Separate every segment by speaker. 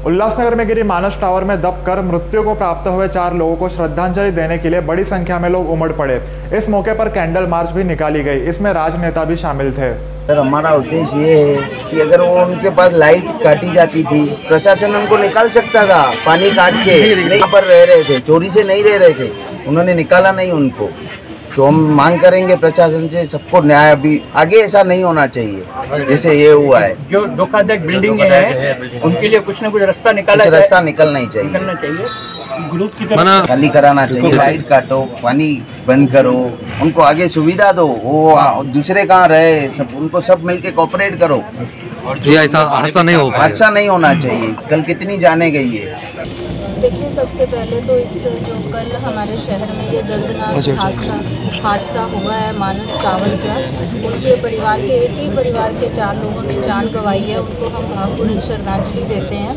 Speaker 1: उल्लासनगर में गिरी मानस टावर में दबकर मृत्यु को प्राप्त हुए 4 लोगों को श्रद्धांजलि देने के लिए बड़ी संख्या में लोग उमड़ पड़े। इस मौके पर कैंडल मार्च भी निकाली गई। इसमें राजनेता भी शामिल थे।
Speaker 2: सर, हमारा उद्देश्य ये है कि अगर वो उनके पास लाइट काटी जाती थी, प्रशासन उनको निकाल सकता था। पानी काट के नहीं पर रह रहे थे, चोरी से नहीं रह रहे थे, उन्होंने निकाला नहीं उनको। तो हम मांग करेंगे प्रशासन से, सबको न्याय अभी आगे ऐसा नहीं होना चाहिए जैसे ये हुआ है।
Speaker 3: जो धोखाधड़ी बिल्डिंग है उनके लिए कुछ न कुछ रास्ता
Speaker 2: निकलना ही चाहिए।
Speaker 3: ग्रुप की तरफ
Speaker 2: खाली कराना चाहिए, लाइट काटो, पानी बंद करो, उनको आगे सुविधा दो। वो दूसरे कहाँ रहे, सब उनको सब मिलके कोऑपरेट करो।
Speaker 4: और ऐसा हादसा नहीं होना
Speaker 2: चाहिए। कल कितनी जाने गई है।
Speaker 5: देखिए, सबसे पहले तो इस जो कल हमारे शहर में ये दर्दनाक हादसा हुआ है मानस टावर से, उनके परिवार के एक ही परिवार के 4 लोगों ने जान गंवाई है। उनको हम भावपूर्ण श्रद्धांजलि देते हैं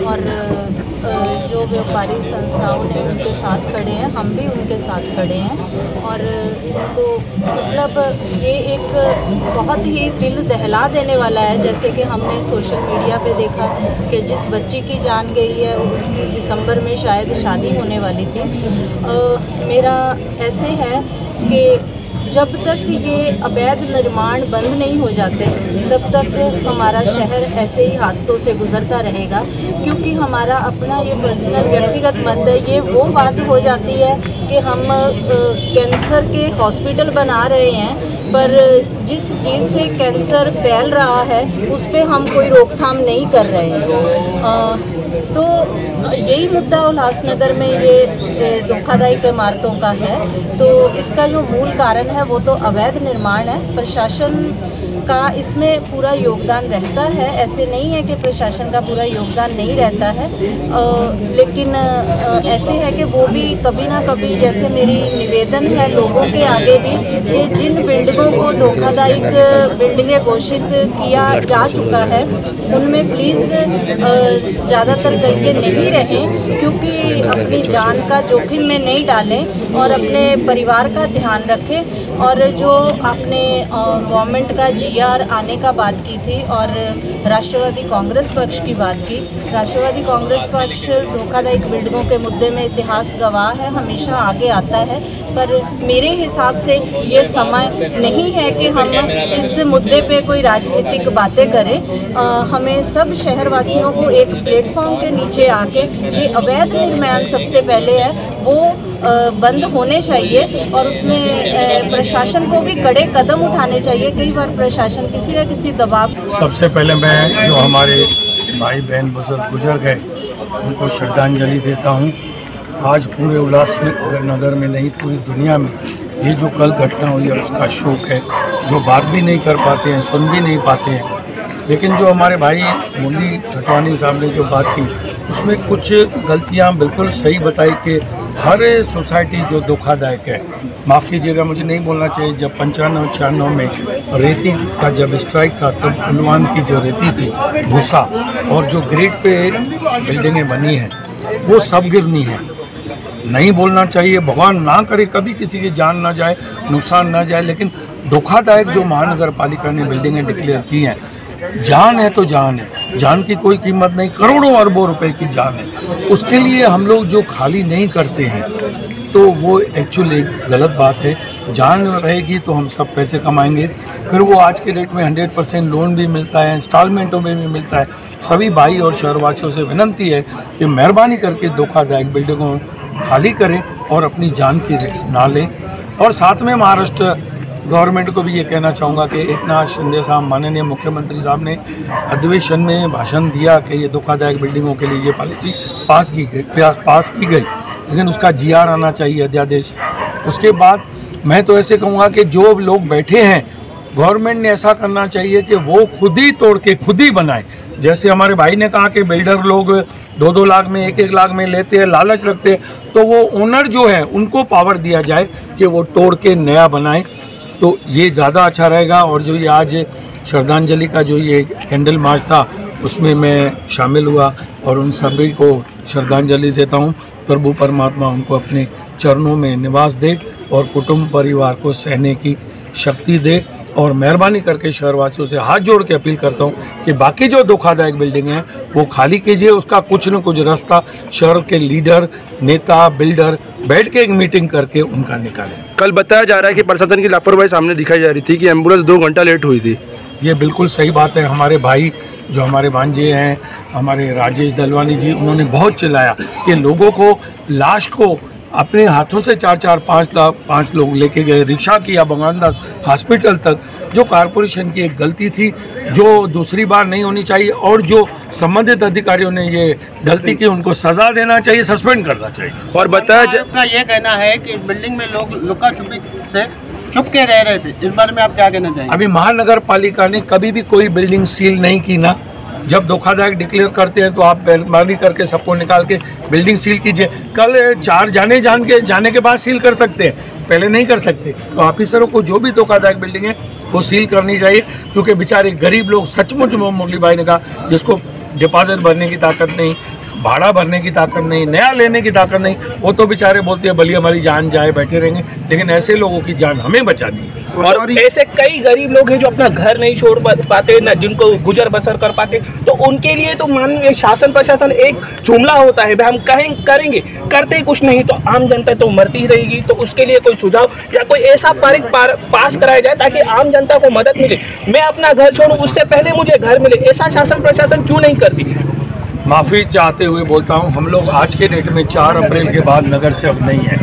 Speaker 5: और जो व्यापारी संस्थाओं ने उनके साथ खड़े हैं, हम भी उनके साथ खड़े हैं। और उनको मतलब ये एक बहुत ही दिल दहला देने वाला है। जैसे कि हमने सोशल मीडिया पे देखा कि जिस बच्ची की जान गई है उसकी दिसंबर में शायद शादी होने वाली थी। मेरा ऐसे है कि जब तक ये अवैध निर्माण बंद नहीं हो जाते तब तक हमारा शहर ऐसे ही हादसों से गुजरता रहेगा, क्योंकि हमारा अपना ये पर्सनल व्यक्तिगत मत है। ये वो बात हो जाती है कि हम कैंसर के हॉस्पिटल बना रहे हैं, पर जिस चीज़ से कैंसर फैल रहा है उस पर हम कोई रोकथाम नहीं कर रहे हैं। तो यही मुद्दा उल्लासनगर में ये धोखाधड़ी इमारतों का है। तो इसका जो मूल कारण है वो तो अवैध निर्माण है। प्रशासन का इसमें पूरा योगदान रहता है, ऐसे नहीं है कि प्रशासन का पूरा योगदान नहीं रहता है। लेकिन ऐसे है कि वो भी कभी ना कभी, जैसे मेरी निवेदन है लोगों के आगे भी कि जिन बिल्डिंगों को धोखाधड़ी बिल्डिंगें घोषित किया जा चुका है उनमें प्लीज़ ज़्यादातर करके नहीं रहें, क्योंकि अपनी जान का जोखिम में नहीं डालें और अपने परिवार का ध्यान रखें। और जो आपने गवर्नमेंट का GR आने का बात की थी और राष्ट्रवादी कांग्रेस पक्ष की बात की, राष्ट्रवादी कांग्रेस पक्ष धोखाधड़ी बिल्डिंगों के मुद्दे में इतिहास गवाह है, हमेशा आगे आता है। पर मेरे हिसाब से ये समय नहीं है कि हम इस मुद्दे पे कोई राजनीतिक बातें करें। हमें सब शहरवासियों को एक प्लेटफॉर्म के नीचे आके ये अवैध निर्माण सबसे पहले है वो बंद होने चाहिए और उसमें प्रशासन को भी कड़े कदम उठाने चाहिए। कई बार प्रशासन किसी न किसी दबाव।
Speaker 6: सबसे पहले मैं जो हमारे भाई बहन बुजुर्ग गुजर गए उनको श्रद्धांजलि देता हूँ। आज पूरे उल्लासनगर में नहीं, पूरी दुनिया में ये जो कल घटना हुई है उसका शोक है। जो बात भी नहीं कर पाते हैं, सुन भी नहीं पाते हैं। लेकिन जो हमारे भाई मुरली खटवानी साहब ने जो बात की उसमें कुछ गलतियाँ बिल्कुल सही बताई कि हर सोसाइटी जो धोखादायक है, माफ़ कीजिएगा मुझे नहीं बोलना चाहिए, जब 95-96 में रेती का जब स्ट्राइक था तब उन्वान की जो रेती थी, भूसा और जो ग्रेड पे बिल्डिंगें बनी हैं वो सब गिरनी है। नहीं बोलना चाहिए, भगवान ना करे कभी किसी की जान ना जाए, नुकसान ना जाए, लेकिन धोखादायक जो महानगर पालिका ने बिल्डिंगें डिक्लेयर की हैं, जान है तो जान है, जान की कोई कीमत नहीं, करोड़ों अरबों रुपए की जान है। उसके लिए हम लोग जो खाली नहीं करते हैं तो वो एक्चुअली गलत बात है। जान रहेगी तो हम सब पैसे कमाएंगे, फिर वो आज के डेट में 100% लोन भी मिलता है, इंस्टॉलमेंटों में भी मिलता है। सभी भाई और शहरवासियों से विनती है कि मेहरबानी करके धोखादायक बिल्डिंगों खाली करें और अपनी जान की रिस्क ना लें। और साथ में महाराष्ट्र गवर्नमेंट को भी ये कहना चाहूँगा कि एकनाथ शिंदे साहब, माननीय मुख्यमंत्री साहब ने अधिवेशन में भाषण दिया कि ये धोखादायक बिल्डिंगों के लिए ये पॉलिसी पास की गई, लेकिन उसका GR आना चाहिए, अध्यादेश। उसके बाद मैं तो ऐसे कहूँगा कि जो लोग बैठे हैं, गवर्नमेंट ने ऐसा करना चाहिए कि वो खुद ही तोड़ के खुद ही बनाए। जैसे हमारे भाई ने कहा कि बिल्डर लोग 2-2 लाख में, 1-1 लाख में लेते हैं, लालच रखते हैं, तो वो ओनर जो है उनको पावर दिया जाए कि वो तोड़ के नया बनाए, तो ये ज़्यादा अच्छा रहेगा। और जो ये आज श्रद्धांजलि का जो ये कैंडल मार्च था उसमें मैं शामिल हुआ और उन सभी को श्रद्धांजलि देता हूँ। प्रभु परमात्मा उनको अपने चरणों में निवास दे और कुटुंब परिवार को सहने की शक्ति दे और मेहरबानी करके शहरवासियों से हाथ जोड़ के अपील करता हूँ कि बाकी जो धोखादायक बिल्डिंग है वो खाली कीजिए, उसका कुछ न कुछ रास्ता शहर के लीडर, नेता, बिल्डर बैठ के एक मीटिंग करके उनका निकालें।
Speaker 7: कल बताया जा रहा है कि प्रशासन की लापरवाही सामने दिखाई जा रही थी कि एम्बुलेंस 2 घंटा लेट हुई थी।
Speaker 6: ये बिल्कुल सही बात है। हमारे भाई जो हमारे भांजे हैं, हमारे राजेश दलवानी जी, उन्होंने बहुत चिल्लाया कि लोगों को लाश को अपने हाथों से 4-5 लोग लेके गए, रिक्शा किया बगानदास हॉस्पिटल तक, जो कारपोरेशन की एक गलती थी जो दूसरी बार नहीं होनी चाहिए, और जो संबंधित अधिकारियों ने ये गलती की उनको सजा देना चाहिए, सस्पेंड करना चाहिए।
Speaker 7: और बताया
Speaker 8: अपना ये कहना है कि इस बिल्डिंग में लोग लुका छुपी से चुप के रह रहे थे, इस बारे में आप क्या कहना चाहेंगे?
Speaker 6: अभी महानगर पालिका ने कभी भी कोई बिल्डिंग सील नहीं की ना। जब धोखादायक डिक्लेयर करते हैं तो आप मेहरबानी करके सबको निकाल के बिल्डिंग सील कीजिए। कल 4 जाने के बाद सील कर सकते हैं, पहले नहीं कर सकते। तो ऑफिसरों को जो भी धोखादायक बिल्डिंग है वो सील करनी चाहिए, क्योंकि बेचारे गरीब लोग, सचमुच मुरली भाई ने कहा, जिसको डिपॉजिट भरने की ताकत नहीं, भाड़ा भरने की ताकत नहीं, नया लेने की ताकत नहीं, वो तो बेचारे बोलते हैं भली हमारी जान जाए, बैठे रहेंगे। लेकिन ऐसे लोगों की जान हमें बचानी है।
Speaker 9: और ऐसे कई गरीब लोग हैं जो अपना घर नहीं छोड़ पाते, न जिनको गुजर बसर कर पाते, तो उनके लिए तो माननीय शासन प्रशासन एक जुमला होता है, हम करेंगे, करते ही कुछ नहीं, तो आम जनता तो मरती ही रहेगी। तो उसके लिए कोई सुझाव या कोई ऐसा पास कराया जाए ताकि आम जनता को मदद मिले। मैं अपना घर छोड़ूं उससे पहले मुझे घर मिले, ऐसा शासन प्रशासन क्यों नहीं करती?
Speaker 6: माफ़ी चाहते हुए बोलता हूँ, हम लोग आज के डेट में 4 अप्रैल के बाद नगर सेवक नहीं है,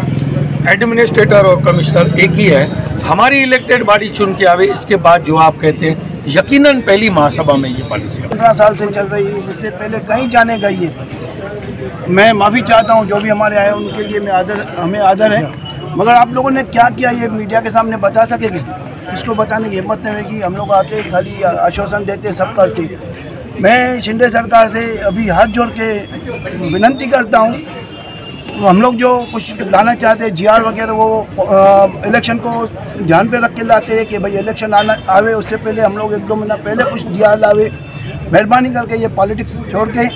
Speaker 6: एडमिनिस्ट्रेटर और कमिश्नर एक ही है। हमारी इलेक्टेड बॉडी चुन के आवे, इसके बाद जो आप कहते हैं, यकीनन पहली महासभा में ये पॉलिसी
Speaker 8: 15 साल से चल रही है, इससे पहले कहीं जाने गई है। मैं माफ़ी चाहता हूँ जो भी हमारे आए उनके लिए, हमें आदर है, मगर आप लोगों ने क्या किया ये मीडिया के सामने बता सकेंगे? किसको बताने की हिम्मत नहीं होगी। हम लोग आते खाली आश्वासन देते, सब करते। मैं शिंदे सरकार से अभी हाथ जोड़ के विनती करता हूँ, हम लोग जो कुछ लाना चाहते हैं GR वगैरह, वो इलेक्शन को ध्यान पे रख के लाते हैं कि भाई इलेक्शन आवे उससे पहले हम लोग 1-2 महीना पहले कुछ GR लावे। मेहरबानी करके ये पॉलिटिक्स छोड़ के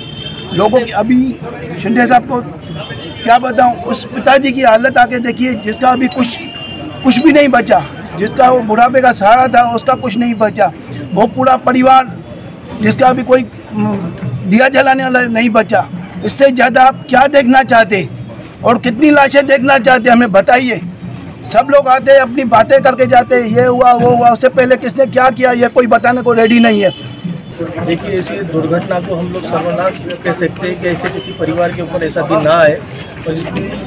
Speaker 8: लोगों की, अभी शिंदे साहब को क्या बताऊँ, उस पिताजी की हालत आके देखिए जिसका अभी कुछ भी नहीं बचा, जिसका वो बुढ़ापे का सहारा था उसका कुछ नहीं बचा, वो पूरा परिवार जिसका अभी कोई दिया जलाने वाला नहीं बचा। इससे ज़्यादा आप क्या देखना चाहते और कितनी लाशें देखना चाहते हमें बताइए। सब लोग आते हैं अपनी बातें करके जाते हैं, ये हुआ वो हुआ, उससे पहले किसने क्या किया ये कोई बताने को रेडी नहीं है।
Speaker 10: देखिए, ऐसी दुर्घटना को हम लोग सर्वनाश कह सकते हैं कि ऐसे किसी परिवार के ऊपर ऐसा दिन ना आए। और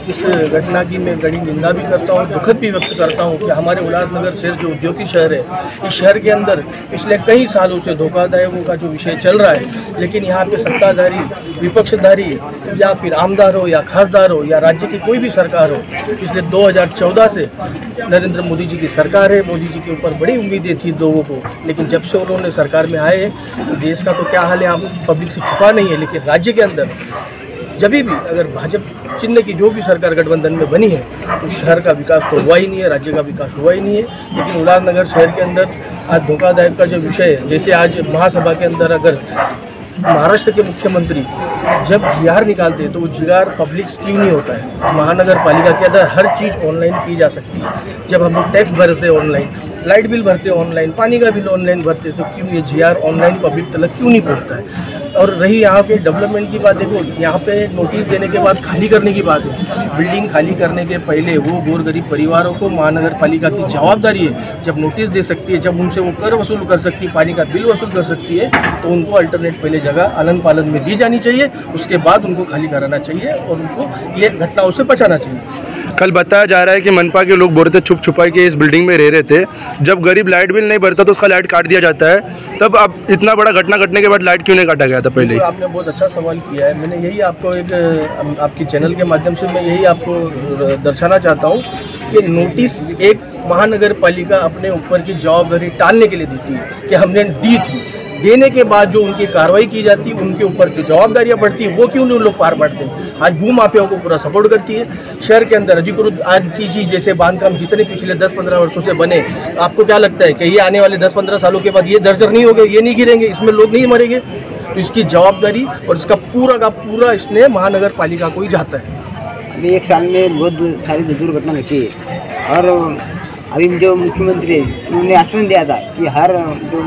Speaker 10: इस घटना की मैं बड़ी निंदा भी करता हूँ, दुखद भी व्यक्त करता हूँ कि हमारे उल्लासनगर शहर जो औद्योगिक शहर है, इस शहर के अंदर पिछले कई सालों से धोखाधड़ियों का जो विषय चल रहा है, लेकिन यहाँ पे सत्ताधारी, विपक्षधारी या फिर आमदार हो या खासदार हो या राज्य की कोई भी सरकार हो, पिछले 2014 से नरेंद्र मोदी जी की सरकार है। मोदी जी के ऊपर बड़ी उम्मीदें थी लोगों को, लेकिन जब से उन्होंने सरकार में आए, देश का तो क्या हाल है आप पब्लिक से छुपा नहीं है, लेकिन राज्य के अंदर जब भी अगर भाजपा चिन्ह की जो भी सरकार गठबंधन में बनी है, तो शहर का विकास तो हुआ ही नहीं है, राज्य का विकास हुआ ही नहीं है। लेकिन उल्लासनगर शहर के अंदर आज धोखाधड़ी का जो विषय है, जैसे आज महासभा के अंदर अगर महाराष्ट्र के मुख्यमंत्री जब GR निकालते हैं तो वो GR पब्लिक क्यों नहीं होता है? महानगर पालिका के अंदर हर चीज़ ऑनलाइन की जा सकती है। जब हम लोग टैक्स भरते हैं ऑनलाइन, लाइट बिल भरते हैं ऑनलाइन, पानी का बिल ऑनलाइन भरते हैं, तो क्यों ये GR ऑनलाइन पब्लिक तक क्यों नहीं पहुंचता है? और रही यहाँ पे डेवलपमेंट की बात, देखो यहाँ पे नोटिस देने के बाद खाली करने की बात है। बिल्डिंग खाली करने के पहले वो गोरगरीब परिवारों को महानगर पालिका की जवाबदारी है, जब नोटिस दे सकती है, जब उनसे वो कर वसूल कर सकती है, पानी का बिल वसूल कर सकती है, तो उनको अल्टरनेट पहले जगह आनंद पालन में दी जानी चाहिए, उसके बाद उनको खाली कराना चाहिए और उनको ये घटनाओं से बचाना चाहिए।
Speaker 7: कल बताया जा रहा है कि मनपा के लोग बोल रहे थे छुप छुपाई के इस बिल्डिंग में रह रहे थे, जब गरीब लाइट बिल नहीं भरता तो उसका लाइट काट दिया जाता है, तब अब इतना बड़ा घटना घटने के बाद लाइट क्यों नहीं काटा गया था पहले?
Speaker 10: आपने बहुत अच्छा सवाल किया है। मैंने यही आपको एक आपकी चैनल के माध्यम से मैं यही आपको दर्शाना चाहता हूँ कि नोटिस एक महानगर पालिका अपने ऊपर की जवाबदारी टालने के लिए देती है कि हमने दी थी, देने के बाद जो उनकी कार्रवाई की जाती है, उनके ऊपर जो जवाबदारियां बढ़ती है, वो क्यों नहीं उन लोग पार पाड़ते हैं? आज भू माफियाओं को पूरा सपोर्ट करती है। शहर के अंदर अधिकृत आज की चीज जैसे बांधकाम जितने पिछले 10-15 वर्षों से बने, आपको क्या लगता है कि ये आने वाले 10-15 सालों के बाद ये दर्जर नहीं होंगे, ये नहीं गिरेंगे, इसमें लोग नहीं मरेंगे? तो इसकी जवाबदारी और इसका पूरा का पूरा इसने महानगर पालिका को ही जाता है।
Speaker 11: अभी एक साल में बहुत सारी दुर्घटना घटी है और अभी जो मुख्यमंत्री है उन्होंने आश्वासन दिया था कि हर जो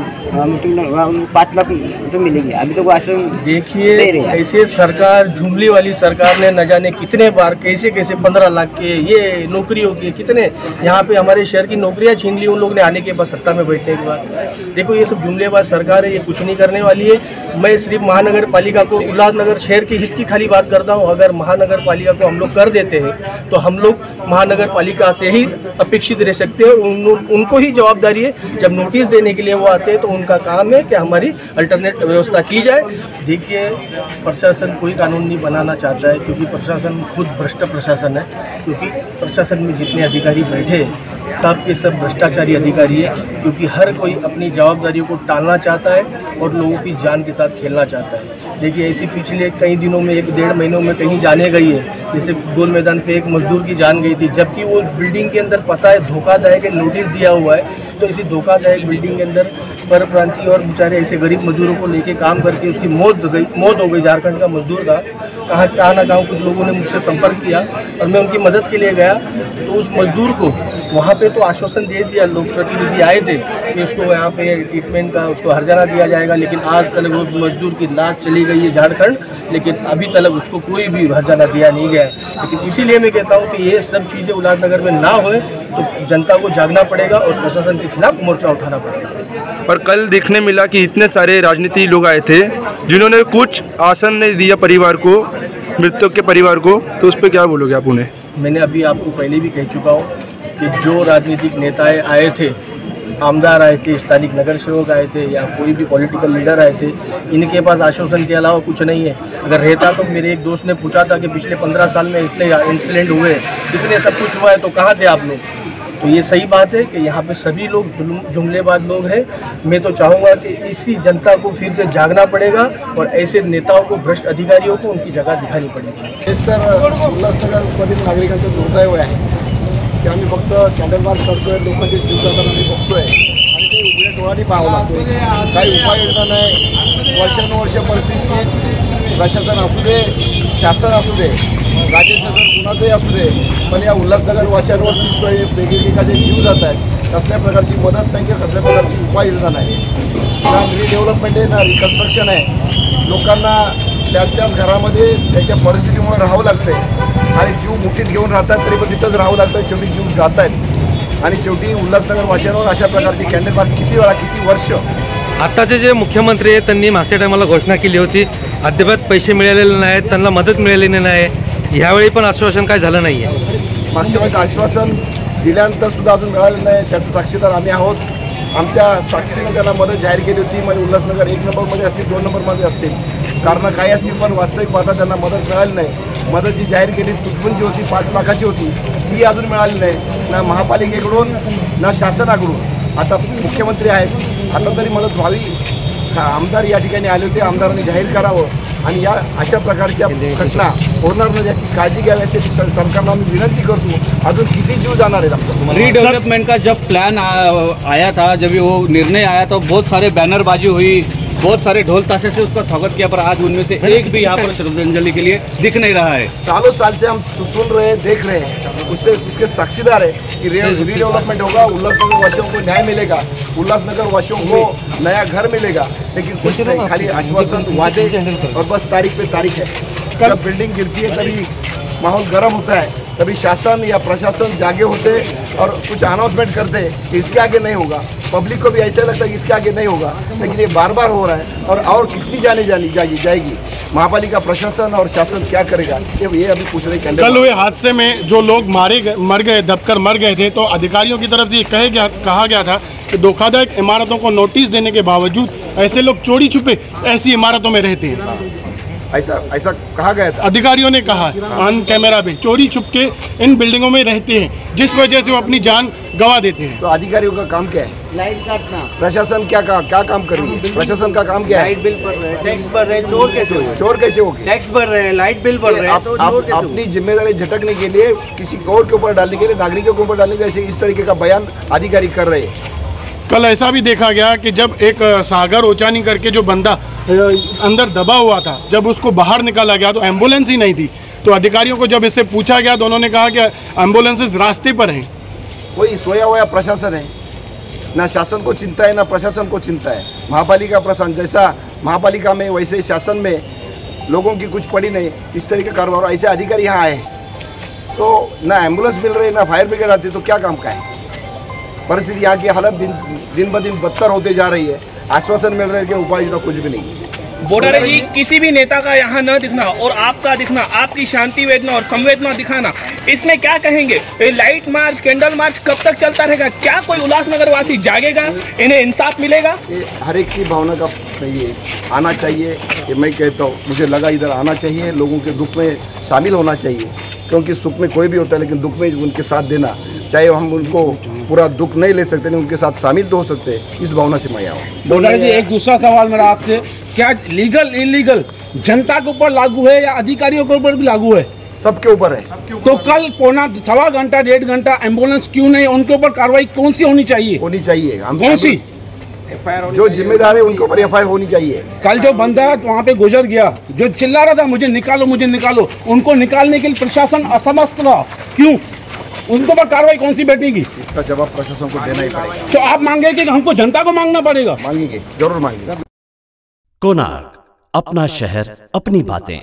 Speaker 11: 5 लाख तो मिलेंगे, अभी तो वो आश्वासन
Speaker 10: देखिए
Speaker 11: दे रहे हैं।
Speaker 10: ऐसे सरकार जुमली वाली सरकार ने न जाने कितने बार कैसे 15 लाख के ये नौकरियों के कितने यहाँ पे हमारे शहर की नौकरियाँ छीन ली उन लोग ने आने के बाद, सत्ता में बैठने के बाद। देखो ये सब जुमलेबाज सरकार है, ये कुछ नहीं करने वाली है। मैं सिर्फ महानगर पालिका को, उल्लासनगर शहर के हित की खाली बात करता हूँ। अगर महानगर पालिका को हम लोग कर देते हैं तो हम लोग महानगर पालिका से ही अपेक्षित रह सकते हैं। उनको ही जवाबदारी है, जब नोटिस देने के लिए वो आते हैं तो उनका काम है कि हमारी अल्टरनेट व्यवस्था की जाए। देखिए प्रशासन कोई कानून नहीं बनाना चाहता है, क्योंकि प्रशासन खुद भ्रष्ट प्रशासन है। क्योंकि प्रशासन में जितने अधिकारी बैठे हैं सब के सब भ्रष्टाचारी अधिकारी है, क्योंकि हर कोई अपनी जवाबदारियों को टालना चाहता है और लोगों की जान के साथ खेलना चाहता है। देखिए ऐसी पिछले कई दिनों में 1-1.5 महीनों में कहीं जाने गई है, जैसे गोल मैदान पे एक मजदूर की जान गई थी, जबकि वो बिल्डिंग के अंदर पता है धोखादायक नोटिस दिया हुआ है। तो इसी धोखादायक बिल्डिंग के अंदर पर प्रांतीय और बेचारे ऐसे गरीब मजदूरों को लेके काम करके उसकी मौत हो गई। झारखंड का मजदूर का कहाँ ना कहाँ कुछ लोगों ने मुझसे संपर्क किया और मैं उनकी मदद के लिए गया, तो उस मजदूर को वहाँ पे तो आश्वासन दे दिया, लोक प्रतिनिधि आए थे कि उसको यहाँ पे ट्रीटमेंट का उसको हर्जाना दिया जाएगा, लेकिन आज तक उस मजदूर की लाश चली गई है झारखंड, लेकिन अभी तक उसको कोई भी हर्जाना दिया नहीं गया है। लेकिन इसीलिए मैं कहता हूँ कि ये सब चीज़ें उल्लासनगर में ना होए तो जनता को जागना पड़ेगा और प्रशासन के खिलाफ मोर्चा उठाना पड़ेगा।
Speaker 7: पर कल देखने मिला कि इतने सारे राजनीतिक लोग आए थे जिन्होंने कुछ आसन नहीं दिया परिवार को, मृतक के परिवार को, तो उस पर क्या बोलोगे आप उन्हें?
Speaker 10: मैंने अभी आपको पहले भी कह चुका हूँ कि जो राजनीतिक नेताएं आए थे, आमदार आए थे, स्थानिक नगर सेवक आए थे या कोई भी पॉलिटिकल लीडर आए थे, इनके पास आश्वासन के अलावा कुछ नहीं है। अगर रहता तो मेरे एक दोस्त ने पूछा था कि पिछले 15 साल में इतने इंसिडेंट हुए, इतने सब कुछ हुआ है, तो कहाँ थे आप लोग? तो ये सही बात है कि यहाँ पे सभी लोग जुमलेबाज लोग हैं। मैं तो चाहूँगा कि इसी जनता को फिर से जागना पड़ेगा और ऐसे नेताओं को, भ्रष्ट अधिकारियों को उनकी जगह दिखानी पड़ेगी।
Speaker 8: इस तर उल्हासनगरमधील नागरिकांचं दुर्दैव आहे की आम्ही फक्त कॅन्डल मार्च करतोय, लोकांचे जीव जाताना आम्ही बघतोय आणि ते उघड्या डोळ्यांनी पाहावं लागतोय। काही उपाययोजना नाही, वर्षानुवर्ष परिस्थितीच प्रशासन असू दे, शासन असू दे, राज्य शासन कुणाचंही असू दे, पण या उल्हासनगर वासियांवर वेगवेगळे जीव जात आहेत। कसल्या प्रकारची मदत नाही किंवा कसल्या प्रकारची उपाययोजना नाही, ना रिडेव्हलपमेंट आहे ना रिकन्स्ट्रक्शन आहे। लोकांना त्याच घरामध्ये त्यांच्या परिस्थितीमुळे राहावं लागते आणि जीव मुठीत घेऊन राहतात, तरी पण तिथंच राहावं लागतं, शेवटी जीव जात आहेत आणि शेवटी उल्हासनगर वासियांवर अशा प्रकारची कॅन्डल मार्च किती वेळा, किती वर्ष।
Speaker 4: आताचे जे मुख्यमंत्री आहेत त्यांनी मागच्या टायमाला घोषणा केली होती, अद्याप पैसे मिळालेले नाहीत, त्यांना मदत मिळालेली नाही, ह्यावेळी पण आश्वासन काय झालं नाही आहे।
Speaker 8: मागच्या वेळेस आश्वासन दिल्यानंतर सुद्धा अजून मिळालेलं नाही, त्याचं साक्षीदार आम्ही आहोत। आमच्या साक्षीने त्यांना मदत जाहीर केली होती, म्हणजे उल्हासनगर 1 नंबरमध्ये असतील, 2 नंबरमध्ये असतील, कारणं काही असतील, पण वास्तविक पाहता त्यांना मदत मिळाली नाही। मदत जी जाहीर केली तुटपुंजी जी होती, 5 लाखाची होती, ती अजून मिळाली नाही, ना महापालिकेकडून ना शासनाकडून। आता मुख्यमंत्री आहेत, आता तरी मदत व्हावी। आमदार या ठिकाणी आले होते, आमदारांनी जाहीर करावं आणि या अशा प्रकारच्या घटना होणार नाही याची काळजी घ्यावी अशी सरकारला आम्ही विनंती करतो। अजून किती जीव जाणार आहेत आमचं?
Speaker 12: रीडेवलपमेंट का जब प्लान आया था, जब वो निर्णय आया तो बहुत सारे बैनरबाजी हुई, बहुत सारे ढोल ताशे से उसका स्वागत किया, पर आज उनमें से एक भी यहाँ पर श्रद्धांजलि के लिए दिख नहीं रहा है।
Speaker 8: सालों साल से हम सुन रहे हैं, देख रहे हैं, उसके साक्षीदार है कि रीडेवलपमेंट होगा, उल्लासनगर वासियों को न्याय मिलेगा, उल्लासनगर वासियों को नया घर मिलेगा, लेकिन कुछ नहीं, खाली आश्वासन, वादे और बस तारीख पे तारीख है। जब बिल्डिंग गिरती है तभी माहौल गर्म होता है, तभी शासन या प्रशासन जागे होते और कुछ अनाउंसमेंट करते हैं कि इसके आगे नहीं होगा। पब्लिक को भी ऐसा लगता है कि इसके आगे नहीं होगा, लेकिन ये बार बार हो रहा है और कितनी जाएगी। महापालिका प्रशासन और शासन क्या करेगा, ये अभी पूछ रहे हैं।
Speaker 13: कल हुए हादसे में जो लोग मर गए, दबकर मर गए थे, तो अधिकारियों की तरफ से ये कहा गया था कि धोखाधड़क इमारतों को नोटिस देने के बावजूद ऐसे लोग चोरी छुपे ऐसी इमारतों में रहते हैं।
Speaker 8: ऐसा कहा गया था,
Speaker 13: अधिकारियों ने कहा ऑन कैमरा पे, चोरी छुपके इन बिल्डिंगों में रहते हैं, जिस वजह से वो अपनी जान गंवा देते हैं।
Speaker 8: तो अधिकारियों का काम क्या है?
Speaker 11: लाइट काटना।
Speaker 8: प्रशासन क्या काम कर रही है? प्रशासन का काम क्या है?
Speaker 11: लाइट बिल भर रहे हैं, टैक्स भर रहे हैं, चोर कैसे होंगे? टैक्स भर रहे हैं, लाइट बिल भर रहे हैं, तो चोर कैसे?
Speaker 8: अपनी जिम्मेदारी झटकने के लिए, किसी और के ऊपर डालने के लिए, नागरिकों के ऊपर डालने के लिए इस तरीके का बयान अधिकारी कर रहे हैं।
Speaker 13: कल ऐसा भी देखा गया कि जब एक सागर ओचानी करके जो बंदा अंदर दबा हुआ था, जब उसको बाहर निकाला गया तो एम्बुलेंस ही नहीं थी। तो अधिकारियों को जब इससे पूछा गया तो उन्होंने कहा कि एम्बुलेंसेस रास्ते पर हैं।
Speaker 14: कोई सोया हुआ प्रशासन है, ना शासन को चिंता है ना प्रशासन को चिंता है। महापालिका प्रशासन जैसा महापालिका में वैसे शासन में लोगों की कुछ पड़ी नहीं, इस तरीके का कारोबार। ऐसे अधिकारी यहाँ आए तो ना एम्बुलेंस मिल रही ना फायर ब्रिगेड आती, तो क्या काम का है। परिस्थिति यहाँ की हालत दिन ब दिन बदतर होते जा रही है। आश्वासन मिल रहे हैं कि उपाय योजना कुछ भी नहीं।
Speaker 9: बोरारे जी, किसी भी नेता का यहाँ न दिखना और आपका दिखना, आपकी शांति वेदना और संवेदना दिखाना, इसमें क्या कहेंगे। लाइट मार्च, कैंडल मार्च कब तक चलता रहेगा? क्या कोई उल्लासनगर वासी जागेगा? इन्हें इंसाफ मिलेगा?
Speaker 14: हर एक की भावना का चाहिए, आना चाहिए। कि मैं कहता हूँ, मुझे लगा इधर आना चाहिए, लोगों के दुख में शामिल होना चाहिए, क्योंकि सुख में कोई भी होता है लेकिन दुख में उनके साथ देना, चाहे हम उनको पूरा दुख नहीं ले सकते, लेकिन उनके साथ शामिल तो हो सकते हैं। इस भावना से मैं आऊँ।
Speaker 15: बोरारे जी, एक दूसरा सवाल मेरा आपसे, क्या लीगल इलीगल जनता के ऊपर लागू है या अधिकारियों के ऊपर भी लागू है?
Speaker 14: सबके ऊपर है।
Speaker 15: तो कल पौना सवा घंटा 1.5 घंटा एम्बुलेंस क्यों नहीं, उनके ऊपर कार्रवाई कौन सी होनी चाहिए?
Speaker 14: होनी चाहिए।
Speaker 15: कौन सी?
Speaker 14: जो जिम्मेदार है उनके ऊपर एफआईआर होनी चाहिए।
Speaker 15: कल जो बंदा वहाँ पे गुजर गया, जो चिल्ला रहा था मुझे निकालो मुझे निकालो, उनको निकालने के लिए प्रशासन असमर्थ रहा, क्यों? उनके ऊपर कार्रवाई कौन सी बैठेगी?
Speaker 14: इसका जवाब प्रशासन को देना ही पड़ेगा।
Speaker 15: तो आप मांगे कि हमको जनता को मांगना पड़ेगा?
Speaker 14: मांगेंगे, जरूर मांगेंगे।
Speaker 16: कोणार्क, अपना शहर अपनी बातें।